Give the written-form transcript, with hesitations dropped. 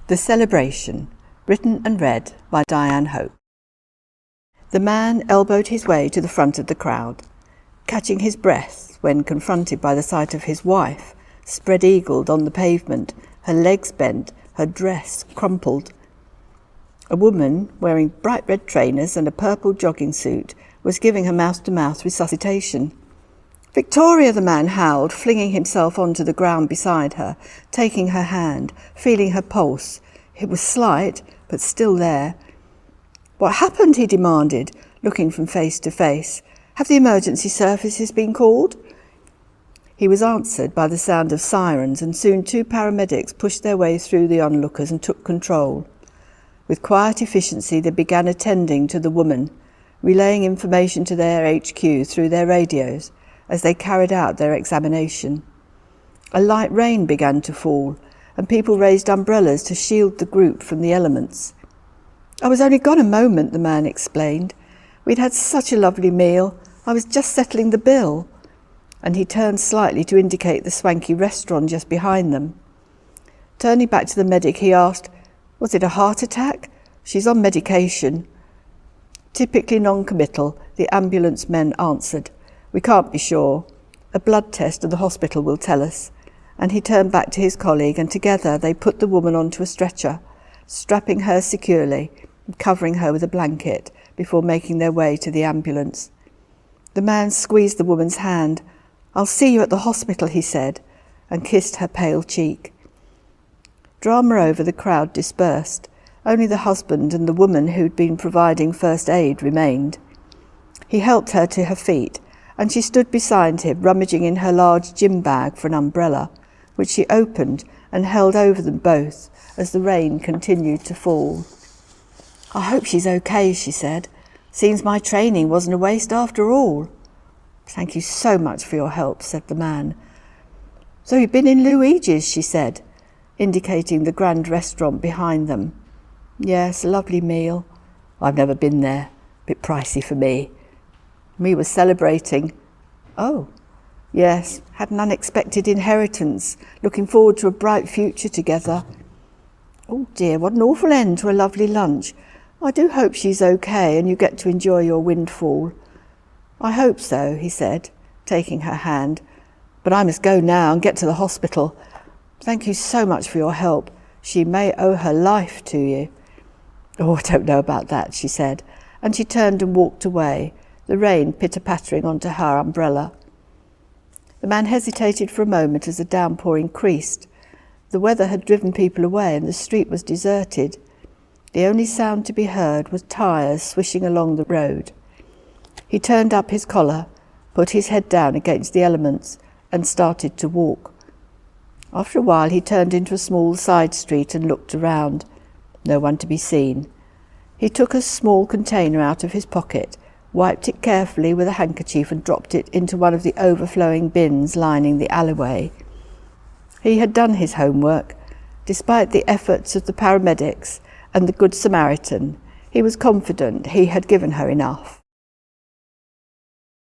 The Celebration, written and read by Diane Hope. The man elbowed his way to the front of the crowd, catching his breath when confronted by the sight of his wife, spread-eagled on the pavement, her legs bent, her dress crumpled. A woman, wearing bright red trainers and a purple jogging suit, was giving her mouth-to-mouth resuscitation. "Victoria!" the man howled, flinging himself onto the ground beside her, taking her hand, feeling her pulse. It was slight, but still there. "What happened?" he demanded, looking from face to face. "Have the emergency services been called?" He was answered by the sound of sirens, and soon 2 paramedics pushed their way through the onlookers and took control. With quiet efficiency, they began attending to the woman, relaying information to their HQ through their radios as they carried out their examination. A light rain began to fall, and people raised umbrellas to shield the group from the elements. "I was only gone a moment," the man explained. "We'd had such a lovely meal. I was just settling the bill." And he turned slightly to indicate the swanky restaurant just behind them. Turning back to the medic, he asked, "Was it a heart attack?" "She's on medication." Typically non-committal, the ambulance men answered, "We can't be sure. A blood test at the hospital will tell us." And he turned back to his colleague, and together they put the woman onto a stretcher, strapping her securely and covering her with a blanket before making their way to the ambulance. The man squeezed the woman's hand. "I'll see you at the hospital," he said, and kissed her pale cheek. Drama over, the crowd dispersed. Only the husband and the woman who'd been providing first aid remained. He helped her to her feet, and she stood beside him, rummaging in her large gym bag for an umbrella, which she opened and held over them both as the rain continued to fall. "I hope she's okay," she said. "Seems my training wasn't a waste after all." "Thank you so much for your help," said the man. "So you've been in Luigi's," she said, indicating the grand restaurant behind them. "Yes, a lovely meal." "I've never been there. Bit pricey for me." "We were celebrating." "Oh." "Yes, had an unexpected inheritance. Looking forward to a bright future together." "Oh dear, what an awful end to a lovely lunch. I do hope she's okay and you get to enjoy your windfall." "I hope so," he said, taking her hand. "But I must go now and get to the hospital. Thank you so much for your help. She may owe her life to you." "Oh, I don't know about that," she said, and she turned and walked away, the rain pitter-pattering onto her umbrella. The man hesitated for a moment as the downpour increased. The weather had driven people away and the street was deserted. The only sound to be heard was tyres swishing along the road. He turned up his collar, put his head down against the elements, and started to walk. After a while he turned into a small side street and looked around. No one to be seen. He took a small container out of his pocket, wiped it carefully with a handkerchief and dropped it into one of the overflowing bins lining the alleyway. He had done his homework. Despite the efforts of the paramedics and the Good Samaritan, he was confident he had given her enough.